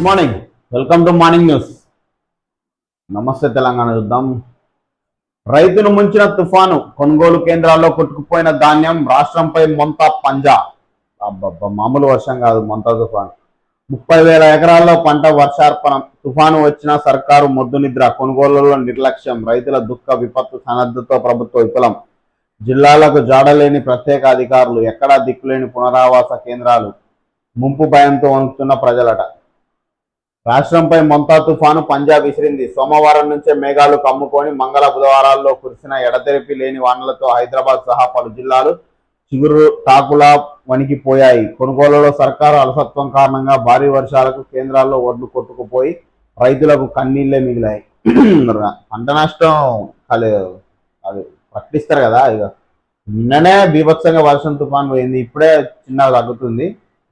Good morning, welcome to morning news. నమస్తే తెలంగాణ. చూద్దాం. రైతును ముంచిన తుఫాను, కొనుగోలు కేంద్రాల్లో కొట్టుకుపోయిన ధాన్యం, రాష్ట్రంపై మొంత పంజా. మామూలు వర్షం కాదు, మొంత తుఫాను. 30,000 ఎకరాల్లో పంట వర్షార్పణం. తుఫాను వచ్చిన సర్కారు మొద్దు నిద్ర, కొనుగోలులో నిర్లక్ష్యం, రైతుల దుఃఖ విపత్తు సన్నద్ధతో ప్రభుత్వ విఫలం. జిల్లాలకు జాడలేని ప్రత్యేక అధికారులు, ఎక్కడా దిక్కులేని పునరావాస కేంద్రాలు, ముంపు భయంతో వణుకుతున్న ప్రజలట. రాష్ట్రంపై మొంతా తుఫాను పంజా విసిరింది. సోమవారం నుంచే మేఘాలు కమ్ముకొని మంగళ బుధవారాల్లో కురిసిన ఎడతెరిపి లేని వానలతో హైదరాబాద్ సహా పలు జిల్లాలు చిగురు టాకులా వణికిపోయాయి. కొనుగోలులో సర్కారు అలసత్వం కారణంగా భారీ వర్షాలకు కేంద్రాల్లో ఒడ్లు కొట్టుకుపోయి రైతులకు కన్నీళ్లే మిగిలాయి. పంట నష్టం అది ప్రకటిస్తారు కదా, ఇక నిన్ననే బీభత్సంగా వర్షం తుఫాను పోయింది. ఇప్పుడే చిన్నగా తగ్గుతుంది.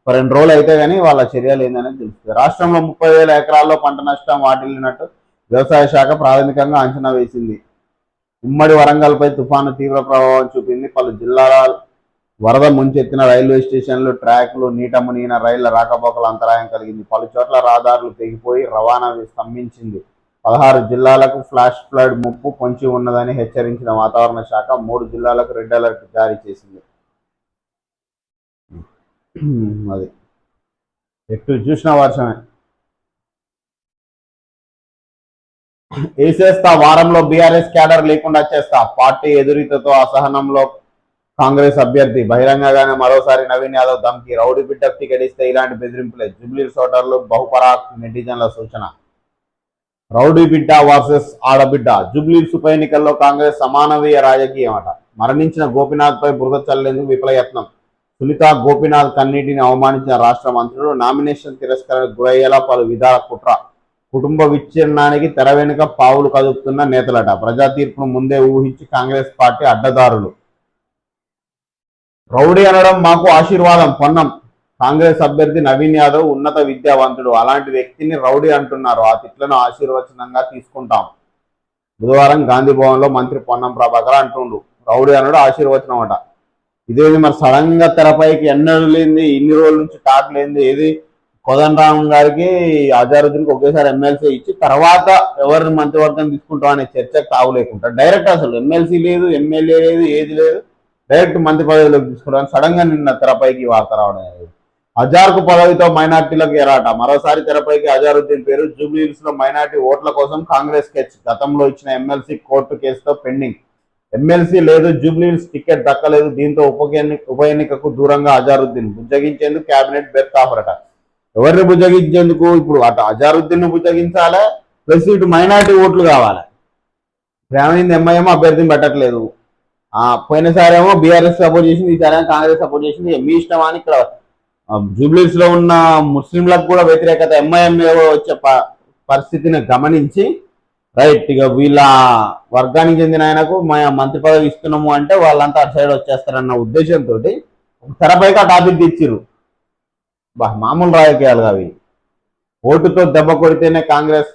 2 రోజులు అయితే కానీ వాళ్ళ చర్యలు ఏందనేది తెలుస్తుంది. రాష్ట్రంలో 30,000 ఎకరాల్లో పంట నష్టం వాటిల్లినట్టు వ్యవసాయ శాఖ ప్రాథమికంగా అంచనా వేసింది. ఉమ్మడి వరంగల్పై తుఫాను తీవ్ర ప్రభావం చూపింది. పలు జిల్లాల వరద ముంచెత్తిన రైల్వే స్టేషన్లు, ట్రాక్లు నీట మునిగిన రైళ్ల రాకపోకల అంతరాయం కలిగింది. పలు చోట్ల రహదారులు తెగిపోయి రవాణా స్తంభించింది. 16 జిల్లాలకు ఫ్లాష్ ఫ్లడ్ ముప్పు పొంచి ఉన్నదని హెచ్చరించిన వాతావరణ శాఖ 3 జిల్లాలకు రెడ్ అలర్ట్ జారీ చేసింది. అది ఎటు చూసిన వర్షమే. వేసేస్తా, వారంలో బీఆర్ఎస్ క్యాడర్ లేకుండా చేస్తా. పార్టీ ఎదురీతతో అసహనంలో కాంగ్రెస్ అభ్యర్థి. బహిరంగంగానే మరోసారి నవీన్ యాదవ్ ధమ్కి. రౌడీ బిడ్డకు టికెట్ ఇస్తే ఇలాంటి బెదిరింపులే. జూబ్లీహిల్స్ ఓటర్లు బహుపరాక్ నెటిజన్ల సూచన. రౌడీ బిడ్డ వర్సెస్ ఆడబిడ్డ. జూబ్లీహిల్స్ ఉప ఎన్నికల్లో కాంగ్రెస్ సమానవీయ రాజకీయం అట. మరణించిన గోపీనాథ్ పై బురద చల్లేందుకు విఫలయత్నం. సునీత గోపీనాథ్ కన్నీటిని అవమానించిన రాష్ట్ర మంత్రులు. నామినేషన్ తిరస్కరణకు గురయ్యేలా పలు విధాల కుట్ర. కుటుంబ విచ్ఛిన్నానికి తెర వెనుక పావులు కదుపుతున్న నేతలట. ప్రజా తీర్పును ముందే ఊహించి కాంగ్రెస్ పార్టీ అడ్డదారులు. రౌడీ అనడం మాకు ఆశీర్వాదం. పొన్నం. కాంగ్రెస్ అభ్యర్థి నవీన్ యాదవ్ ఉన్నత విద్యావంతుడు. అలాంటి వ్యక్తిని రౌడీ అంటున్నారు. ఆ తిట్లను ఆశీర్వచనంగా తీసుకుంటాం. బుధవారం గాంధీ భవన్ లో మంత్రి పొన్నం ప్రభాకర్ అంటుండు. రౌడీ అనడం ఆశీర్వచనం అట. ఇదేది మరి సడన్ గా తెరపైకి ఎన్నడూ లేనిది, ఇన్ని రోజుల నుంచి టాక్ లేనిది. ఏది కోదండరామ్ గారికి అజారుద్దీన్కి ఒకేసారి ఎమ్మెల్సీ ఇచ్చి తర్వాత ఎవరిని మంత్రివర్గం తీసుకుంటాం అనే చర్చకు తావు లేకుండా డైరెక్ట్ అసలు ఎమ్మెల్సీ లేదు, ఎమ్మెల్యే లేదు, ఏది లేదు, డైరెక్ట్ మంత్రి పదవిలోకి తీసుకుంటాం. సడన్ గా నిన్న తెరపైకి వార్త రావడం. అజార్కు పదవితో మైనార్టీలకు ఎరాట. మరోసారి తెరపైకి అజారుద్దీన్ పేరు. జూబ్లీహిల్స్ లో మైనార్టీ ఓట్ల కోసం కాంగ్రెస్ స్కెచ్. గతంలో ఇచ్చిన ఎమ్మెల్సీ కోర్టు కేసుతో పెండింగ్. ఎమ్మెల్సీ లేదు, జూబ్లీహిల్స్ టికెట్ దక్కలేదు. దీంతో ఉప ఎన్నికకు దూరంగా అజారుద్దీన్. బుజ్జగించేందుకు కేబినెట్ బెర్త్ ఆఫర్ అట. ఎవరిని బుజ్జగించేందుకు? ఇప్పుడు అటు అజారుద్దీన్ ను బుజ్జగించాలి, ప్లస్ ఇటు మైనార్టీ ఓట్లు కావాలి. ఏమైంది? ఎంఐఎం అభ్యర్థిని పెట్టట్లేదు. పోయినసారి ఏమో బీఆర్ఎస్ సపోర్ట్ చేసింది, ఈసారి కాంగ్రెస్ సపోర్ట్ చేసింది. మీ ఇష్టం అని ఇక్కడ జూబ్లీహిల్స్ లో ఉన్న ముస్లింలకు కూడా వ్యతిరేకత ఎంఐఎం వచ్చే పరిస్థితిని గమనించి రైట్ ఇక వీళ్ళ వర్గానికి చెందిన ఆయనకు మంత్రి పదవి ఇస్తున్నాము అంటే వాళ్ళంతా అటు సైడ్ వచ్చేస్తారన్న ఉద్దేశంతో తెరపైకి ఆ టాపిక్ తెచ్చిర్రు. మామూలు రాజకీయాలు అవి. ఓటుతో దెబ్బ కొడితేనే కాంగ్రెస్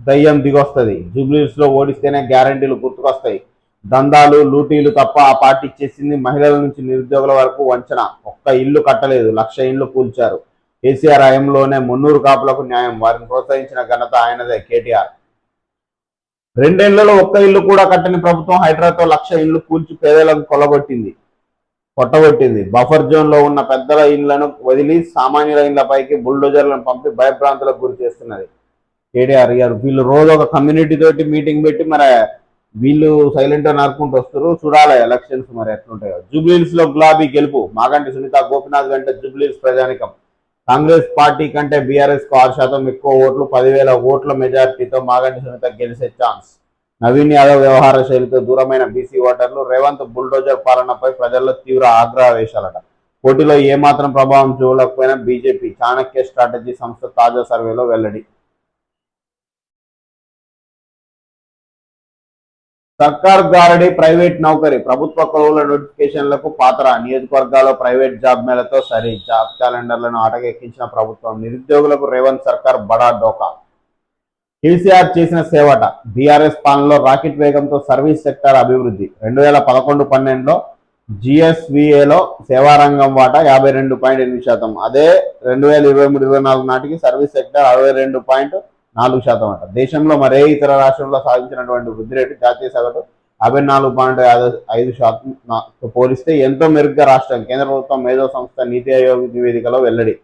దయ్యం దిగొస్తుంది. జూబ్లీహిల్స్ లో ఓడిస్తేనే గ్యారంటీలు గుర్తుకొస్తాయి. దందాలు, లూటీలు తప్ప ఆ పార్టీ చేసింది మహిళల నుంచి నిరుద్యోగుల వరకు వంచన. ఒక్క ఇల్లు కట్టలేదు, 1,00,000 ఇళ్లు కూల్చారు. కేసీఆర్ హయాంలోనే 300 కాపులకు న్యాయం. వారిని ప్రోత్సహించిన ఘనత ఆయనదే. కేటీఆర్. 2 ఏళ్లలో ఒక్క ఇల్లు కూడా కట్టని ప్రభుత్వం హైడ్రాతో 1,00,000 ఇళ్లు కూల్చి పేదలకు కొట్టగొట్టింది. బఫర్ జోన్ లో ఉన్న పెద్దల ఇళ్లను వదిలి సామాన్యుల ఇళ్లపైకి బుల్డోజర్లను పంపి భయభ్రాంతులకు గురి చేస్తున్నది కేటీఆర్ గారు. వీళ్ళు రోజు ఒక కమ్యూనిటీ తోటి మీటింగ్ పెట్టి మరి వీళ్ళు సైలెంట్ గా నరుకుంటూ వస్తారు. చూడాలి ఎలక్షన్స్ మరి ఎట్లుంటాయో. జూబ్లీహిల్స్ లో గులాబీ గెలుపు. మాగంటి సునీత గోపీనాథ్ కంటే జూబ్లీహిల్స్ ప్రజానికం. కాంగ్రెస్ పార్టీ కంటే బీఆర్ఎస్ కు 6% ఎక్కువ ఓట్లు. 10,000 ఓట్ల మెజార్టీతో మాగంటి సునీత గెలిచే ఛాన్స్. నవీన్ యాదవ్ వ్యవహార శైలితో దూరమైన బీసీ ఓటర్లు. రేవంత్ బుల్డోజర్ పాలనపై ప్రజల్లో తీవ్ర ఆగ్రహవేశాలట. పోటీలో ఏమాత్రం ప్రభావం చూడలేకపోయిన బీజేపీ. చాణక్య స్ట్రాటజీ సంస్థ తాజా సర్వేలో వెల్లడి. సర్కార్ గారడి ప్రైవేట్ నౌకరీ. ప్రభుత్వ కొలువుల నోటిఫికేషన్లకు పాత్ర. నియోజకవర్గాల్లో ప్రైవేట్ జాబ్ మేళతో సరి. జాబ్ క్యాలెండర్లను ఆటకెక్కించిన ప్రభుత్వం. నిరుద్యోగులకు రేవంత్ సర్కార్ బడా డోకా. కేసీఆర్ చేసిన సేవట. బీఆర్ఎస్ పాలనలో రాకెట్ వేగంతో సర్వీస్ సెక్టార్ అభివృద్ధి. 2011-12లో జిఎస్విఏలో సేవారంగం వాటా 52.8%. అదే 2023-24 నాటికి సర్వీస్ సెక్టర్ 62.4% అట. దేశంలో మరే ఇతర రాష్ట్రంలో సాధించినటువంటి వృద్ధి రేటు జాతీయ సగటు 54.5%తో పోలిస్తే ఎంతో మెరుగ్గా రాష్ట్రం కేంద్ర ప్రభుత్వం మేధో సంస్థ నీతి ఆయోగ్ నివేదికలో వెల్లడి.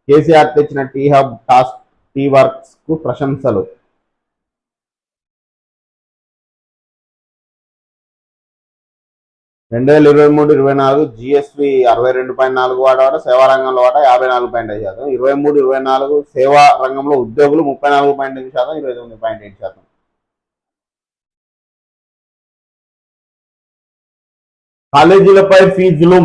కేసీఆర్ తెచ్చిన T Hub TASK T Works కు ప్రశంసలు. 2023-24 జిఎస్వి 62.4 వాటా, సేవా రంగంలో వాటా 54.5%. 23-24 సేవా రంగంలో ఉద్యోగులు 34.8%, 29.8%. కాలేజీలపై ఫీజులు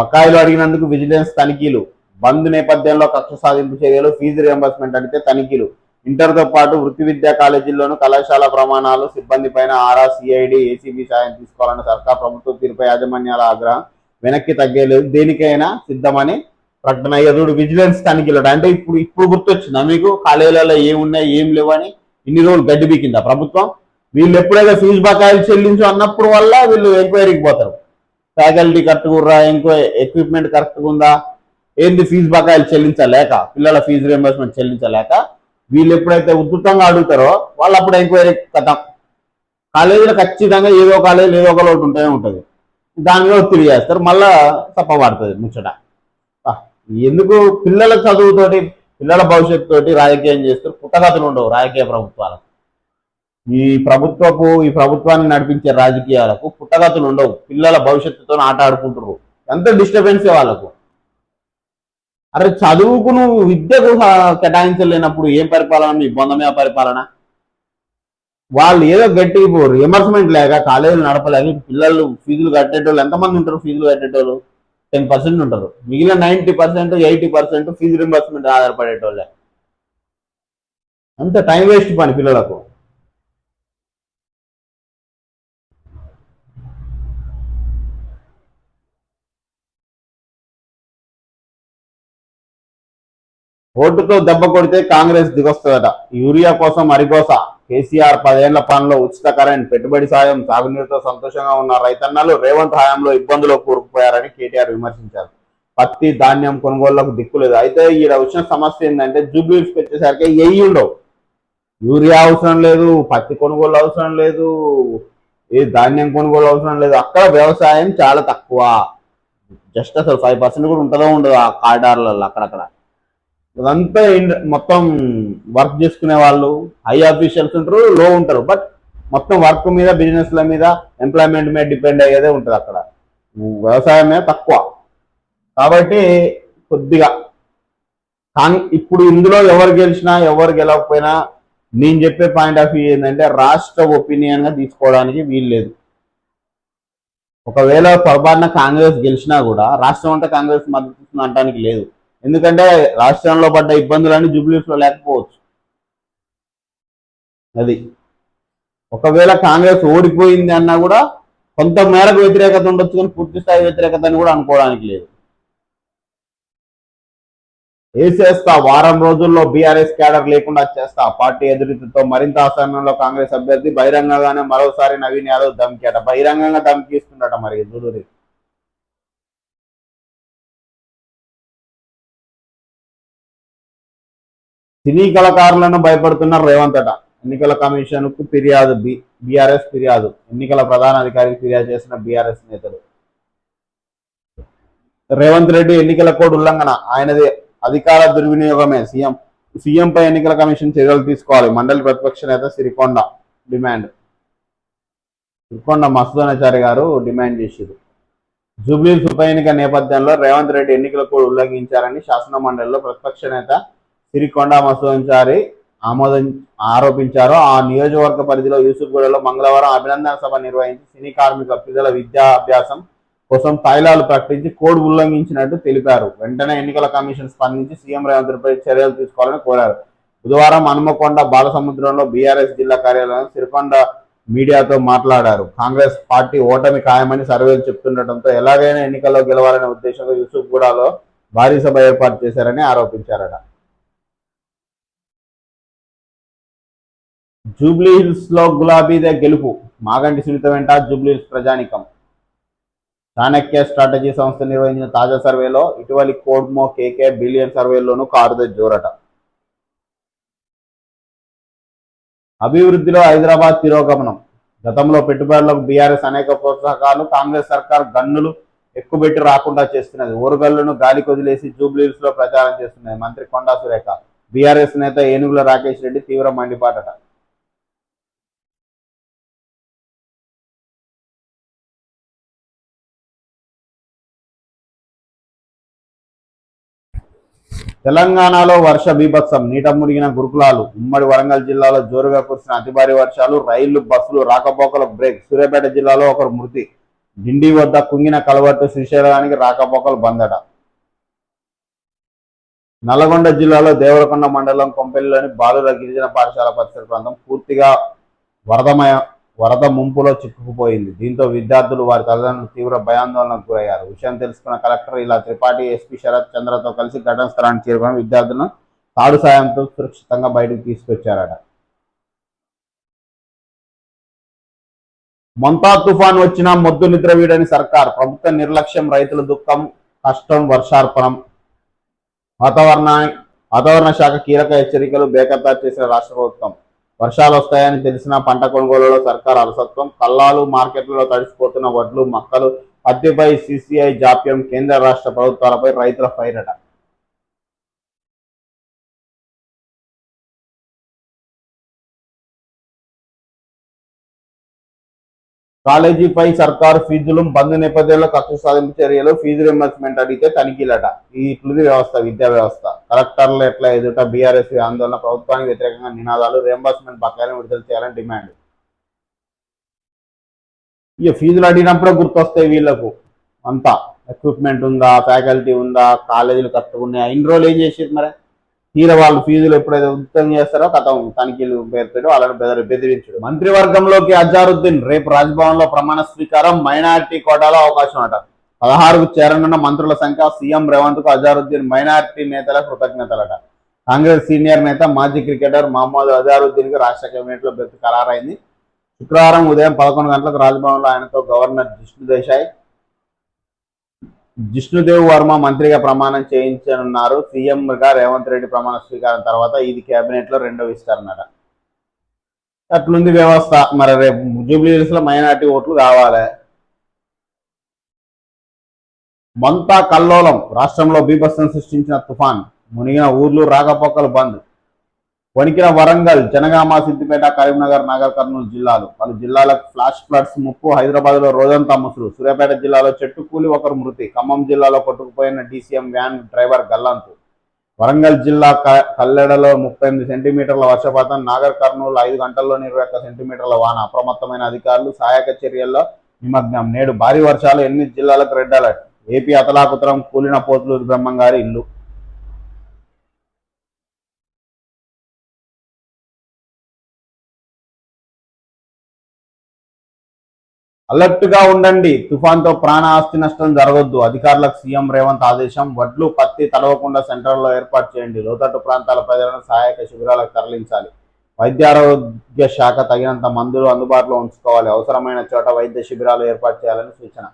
బకాయిలు అడిగినందుకు విజిలెన్స్ తనిఖీలు. బంద్ నేపథ్యంలో కక్ష సాధింపు చర్యలు, ఫీజు రియంబర్స్మెంట్ అడిగితే తనిఖీలు. ఇంటర్తో పాటు వృత్తి విద్యా కాలేజీల్లోనూ కళాశాల ప్రమాణాలు, సిబ్బంది పైన ఆరా, సిఐడి, ఏసీబీ సాయం తీసుకోవాలన్న సర్కార్ ప్రభుత్వ తీరుపై యాజమాన్యాల ఆగ్రహం వెనక్కి తగ్గలేదు. దేనికైనా సిద్ధమని ప్రకటన. ఎదుడు విజిలెన్స్ తనిఖీలు అంటే ఇప్పుడు గుర్తొచ్చిందా మీకు? కాలేజీలలో ఏమున్నాయి ఏం లేవని ఇన్ని రోజులు గడ్డి బీకిందా ప్రభుత్వం? వీళ్ళు ఎప్పుడైతే ఫీజు బకాయిలు చెల్లించు అన్నప్పుడు వల్ల వీళ్ళు ఎంక్వైరీకి పోతారు. ఫ్యాకల్టీ కరెక్ట్గా ఉర్రా, ఎక్విప్మెంట్ కరెక్ట్గా ఉందా, ఏంది ఫీజు బకాయిలు చెల్లించలేక, పిల్లల ఫీజు రియంబర్స్మెంట్ చెల్లించలేక వీళ్ళు ఎప్పుడైతే ఉధృతంగా అడుగుతారో వాళ్ళు అప్పుడు ఎంక్వైరీ కథం. కాలేజీలో ఖచ్చితంగా ఏదో కాలేజీలో ఏదో ఒక లోటు ఉంటూనే ఉంటుంది. దాని మీద ఒత్తిడి చేస్తారు, మళ్ళా తప్పబడుతుంది ముచ్చట. ఎందుకు పిల్లల చదువుతోటి, పిల్లల భవిష్యత్తు తోటి రాజకీయం చేస్తారు? పుట్టగతులు ఉండవు రాజకీయ ప్రభుత్వాలకు. ఈ ప్రభుత్వాన్ని నడిపించే రాజకీయాలకు పుట్టగతులు ఉండవు. పిల్లల భవిష్యత్తుతో ఆట ఆడుకుంటారు. ఎంత డిస్టర్బెన్స్ వాళ్ళకు. అరే చదువుకు నువ్వు విద్యకు కేటాయించలేనప్పుడు ఏం పరిపాలన? మీ బొందమే పరిపాలన. వాళ్ళు ఏదో గట్టి రియంబర్స్మెంట్ లేక కాలేజీలు నడపలేక పిల్లలు ఫీజులు కట్టేటోళ్ళు ఎంతమంది ఉంటారు? ఫీజులు కట్టేటోళ్ళు 10% ఉంటారు. మిగిలిన 90%, 80% ఫీజు రియంబర్స్మెంట్ ఆధారపడేటోళ్ళే. అంత టైం వేస్ట్ పని పిల్లలకు. ఓటుతో దెబ్బ కొడితే కాంగ్రెస్ దిగొస్తుందట. యూరియా కోసం అరిగోస. కేసీఆర్ 10 ఏళ్ల పాలనలో ఉచిత కరెంట్, పెట్టుబడి సాయం, సాగునీరుతో సంతోషంగా ఉన్న రైతన్నలు రేవంత్ హయాంలో ఇబ్బందులు కూరుకుపోయారని కేటీఆర్ విమర్శించారు. పత్తి, ధాన్యం కొనుగోళ్లకు దిక్కులేదు. అయితే ఈడ వచ్చిన సమస్య ఏంటంటే జూబ్లీస్కి వచ్చేసరికి ఎయ్యి ఉండవు. యూరియా అవసరం లేదు, పత్తి కొనుగోలు అవసరం లేదు, ఏ ధాన్యం కొనుగోలు అవసరం లేదు. అక్కడ వ్యవసాయం చాలా తక్కువ. జస్ట్ అసలు 5% కూడా ఉంటుందో ఉండదు ఆ కారిడార్లలో అక్కడక్కడ. అదంతా మొత్తం వర్క్ చేసుకునే వాళ్ళు హై ఆఫీషియల్స్ ఉంటారు, లో ఉంటారు. బట్ మొత్తం వర్క్ మీద, బిజినెస్ల మీద, ఎంప్లాయ్మెంట్ మీద డిపెండ్ అయ్యేదే ఉంటుంది అక్కడ. వ్యవసాయం మీద తక్కువ. కాబట్టి కొద్దిగా ఇప్పుడు ఇందులో ఎవరు గెలిచినా ఎవరు గెలవకపోయినా నేను చెప్పే పాయింట్ ఆఫ్ వ్యూ ఏంటంటే రాష్ట్ర ఒపీనియన్గా తీసుకోవడానికి వీలు లేదు. ఒకవేళ పొరపాటున కాంగ్రెస్ గెలిచినా కూడా రాష్ట్రం అంతా కాంగ్రెస్ మద్దతు అనడానికి లేదు. ఎందుకంటే రాష్ట్రంలో పడ్డ ఇబ్బందులన్నీ జూబ్లీస్లో లేకపోవచ్చు. అది ఒకవేళ కాంగ్రెస్ ఓడిపోయింది అన్నా కూడా కొంత మేరకు వ్యతిరేకత ఉండొచ్చు, కానీ పూర్తి స్థాయి వ్యతిరేకత అని కూడా అనుకోవడానికి లేదు. వేసేస్తా, వారం రోజుల్లో బీఆర్ఎస్ క్యాడర్ లేకుండా చేస్తా, పార్టీ ఎదురుతో మరింత ఆసనంలో కాంగ్రెస్ అభ్యర్థి. బహిరంగంగానే మరోసారి నవీన్ యాదవ్ ధమ్కి అట. బహిరంగంగా ధమ్కి ఇస్తుండట మరి జూలూరి. సినీ కళాకారులను భయపడుతున్నారు రేవంత్ అట. ఎన్నికల కమిషన్ కు ఫిర్యాదు. బీఆర్ఎస్ ఫిర్యాదు. ఎన్నికల ప్రధాన అధికారికి ఫిర్యాదు చేసిన బీఆర్ఎస్ నేతలు. రేవంత్ రెడ్డి ఎన్నికల కోడ్ ఉల్లంఘన, ఆయనది అధికార దుర్వినియోగమే. సీఎంపై ఎన్నికల కమిషన్ చర్యలు తీసుకోవాలి. మండలి ప్రతిపక్ష నేత సిరికొండ డిమాండ్. సిరికొండ మసూదనాచారి గారు డిమాండ్ చేశారు. జూబ్లీహిల్స్ ఉప ఎన్నిక నేపథ్యంలో రేవంత్ రెడ్డి ఎన్నికల కోడ్ ఉల్లంఘించారని శాసన మండలిలో ప్రతిపక్ష నేత సిరికొండ మసూదనాచారి ఆరోపించారు. ఆ నియోజకవర్గ పరిధిలో యూసుఫ్గూడలో మంగళవారం అభినందన సభ నిర్వహించి సినీ కార్మిక పిల్లల విద్యాభ్యాసం కోసం తాయిలాలు ప్రకటించి కోడ్ ఉల్లంఘించినట్టు తెలిపారు. వెంటనే ఎన్నికల కమిషన్ స్పందించి సీఎం రేవంత్ రెడ్డిపై చర్యలు తీసుకోవాలని కోరారు. బుధవారం హనుమకొండ బాలసముద్రంలో బీఆర్ఎస్ జిల్లా కార్యాలయం సిరికొండ మీడియాతో మాట్లాడారు. కాంగ్రెస్ పార్టీ ఓటమి ఖాయమని సర్వేలు చెప్తుండటంతో ఎలాగైనా ఎన్నికల్లో గెలవాలనే ఉద్దేశంతో యూసుఫ్గూడలో భారీ సభ ఏర్పాటు చేశారని ఆరోపించారట. జూబ్లీహిల్స్ లో గులాబీదే గెలుపు. మాగంటి సునీత వెంట జూబ్లీహిల్స్ ప్రజానికం. చాణక్య స్ట్రాటజీ సంస్థ నిర్వహించిన తాజా సర్వేలో ఇటీవలి కోడ్మో కేకే బిలియన్ సర్వేలోనూ కారుదే జోరట. అభివృద్ధిలో హైదరాబాద్ తిరోగమనం. గతంలో పెట్టుబడులకు బీఆర్ఎస్ అనేక ప్రోత్సాహకాలు, కాంగ్రెస్ సర్కార్ గన్నులు ఎక్కుబెట్టి రాకుండా చేస్తున్నది. ఓరుగల్లును గాలికి వదిలేసి జూబ్లీహిల్స్ లో ప్రచారం చేస్తున్నది మంత్రి కొండా సురేఖ. బీఆర్ఎస్ నేత ఏనుగుల రాకేష్ రెడ్డి తీవ్ర మండిపాటట. తెలంగాణలో వర్ష బీభత్సం, నీట మునిగిన గురుకులాలు. ఉమ్మడి వరంగల్ జిల్లాలో జోరుగా కురిసిన అతి భారీ వర్షాలు, రైళ్లు బస్సులు రాకపోకలకు బ్రేక్. సూర్యాపేట జిల్లాలో ఒకరు మృతి. డిండి వద్ద కుంగిన కలవట్టు, శ్రీశైలానికి రాకపోకలు బందట. నల్గొండ జిల్లాలో దేవరకొండ మండలం కొంపెల్లిలోని బాలుర గిరిజన పాఠశాల పరిసర ప్రాంతం పూర్తిగా వరద ముంపులో చిక్కుకుపోయింది. దీంతో విద్యార్థులు, వారి తల్లిదండ్రులు తీవ్ర భయాందోళనకు గురయ్యారు. విషయం తెలుసుకున్న కలెక్టర్ ఇలా త్రిపాఠి, ఎస్పీ శరత్ చంద్రతో కలిసి ఘటనా స్థలానికి చేరుకుని విద్యార్థులను తాడు సాయంతో సురక్షితంగా బయటకు తీసుకొచ్చారట. మొంతా తుఫాన్ వచ్చినా మొద్దు నిద్ర వీడని సర్కార్. ప్రభుత్వ నిర్లక్ష్యం, రైతుల దుఃఖం, కష్టం, వర్షార్పణం. వాతావరణ శాఖ కీలక హెచ్చరికలు బేఖతారు చేసిన రాష్ట్ర ప్రభుత్వం. వర్షాలు వస్తాయని తెలిసిన పంట కొనుగోలులో సర్కార్ అలసత్వం. కల్లాలు, మార్కెట్లలో తడిసిపోతున్న వడ్లు, మక్కలు, పత్తిపై సిసిఐ జాప్యం. కేంద్ర రాష్ట్ర ప్రభుత్వాలపై రైతుల ఫైరట. కాలేజీపై సర్కారు ఫీజులు బంద్ నేపథ్యంలో కక్ష సాధింపు చర్యలు. ఫీజు రింబర్స్మెంట్ అడిగితే తనిఖీలట. ఇట్లుంది వ్యవస్థ, విద్యా వ్యవస్థ. కలెక్టర్లు ఎట్లా ఎదుట బీఆర్ఎస్ ఆందోళన, ప్రభుత్వానికి వ్యతిరేకంగా నినాదాలు, రింబర్స్మెంట్ బకాయిలను విడుదల చేయాలని డిమాండ్. ఇక ఫీజులు అడిగినప్పుడే గుర్తొస్తాయి వీళ్ళకు అంతా. ఎక్విప్మెంట్ ఉందా, ఫ్యాకల్టీ ఉందా, కాలేజీలు కట్టుకున్నాయా, ఇన్ని రోజులు ఏం చేసేది మరి? తీర వాళ్ళు ఫీజులు ఎప్పుడైతే ఉచితం చేస్తారో కథం తనిఖీలు పేరుతో వాళ్ళని బెదిరించడు. మంత్రివర్గంలోకి అజారుద్దీన్. రేపు రాజ్భవన్ లో ప్రమాణ స్వీకారం. మైనారిటీ కోటాలో అవకాశం అట. 16కు చేరనున్న మంత్రుల సంఖ్య. సీఎం రేవంత్ కు అజారుద్దీన్ మైనారిటీ నేతల కృతజ్ఞతలట. కాంగ్రెస్ సీనియర్ నేత, మాజీ క్రికెటర్ మహమ్మద్ అజారుద్దీన్ కి రాష్ట్ర కేబినెట్ లో బెర్త్ ఖరారైంది. శుక్రవారం ఉదయం 11 గంటలకు రాజ్భవన్ లో ఆయనతో గవర్నర్ జిష్ణుదేవ్ వర్మ మంత్రిగా ప్రమాణం చేయించనున్నారు. సీఎంగా రేవంత్ రెడ్డి ప్రమాణ స్వీకారం తర్వాత ఇది కేబినెట్ లో రెండో విస్తరణ. అట్లుంది వ్యవస్థ. మరి రేపు జూబ్లీహిల్స్ లో మైనార్టీ ఓట్లు కావాలి. మొంతా కల్లోలం. రాష్ట్రంలో బీభత్సం సృష్టించిన తుఫాన్. మునిగిన ఊర్లు, రాకపోకలు బంద్. వణికిన వరంగల్, జనగామ, సిద్దిపేట, కరీంనగర్, నాగర్ కర్నూలు జిల్లాలు. పలు జిల్లాలకు ఫ్లాష్ ఫ్లడ్స్ ముప్పు. హైదరాబాద్ లో రోజంతా ముసురు. సూర్యాపేట జిల్లాలో చెట్టు కూలి ఒకరు మృతి. ఖమ్మం జిల్లాలో కొట్టుకుపోయిన డీసీఎం వ్యాన్ డ్రైవర్ గల్లంతు. వరంగల్ జిల్లా కల్లెడలో 38 సెంటీమీటర్ల వర్షపాతం. నాగర్ కర్నూలు 5 గంటల్లో 21 సెంటీమీటర్ల వాన. అప్రమత్తమైన అధికారులు సహాయక చర్యల్లో నిమగ్నం. నేడు భారీ వర్షాలు. 8 జిల్లాలకు రెడ్ అలర్ట్. ఏపీ అతలాకుతలం. కూలిన పోతులూరు బ్రహ్మంగారి ఇల్లు. అలర్ట్ గా ఉండండి. తుఫాన్తో ప్రాణ ఆస్తి నష్టం జరగొద్దు. అధికారులకు సీఎం రేవంత్ ఆదేశం. వడ్లు, పత్తి తడవకుండా సెంటర్లో ఏర్పాటు చేయండి. లోతట్టు ప్రాంతాల ప్రజలను సహాయక శిబిరాలకు తరలించాలి. వైద్యారోగ్య శాఖ తగినంత మందులు అందుబాటులో ఉంచుకోవాలి. అవసరమైన చోట వైద్య శిబిరాలు ఏర్పాటు చేయాలని సూచన.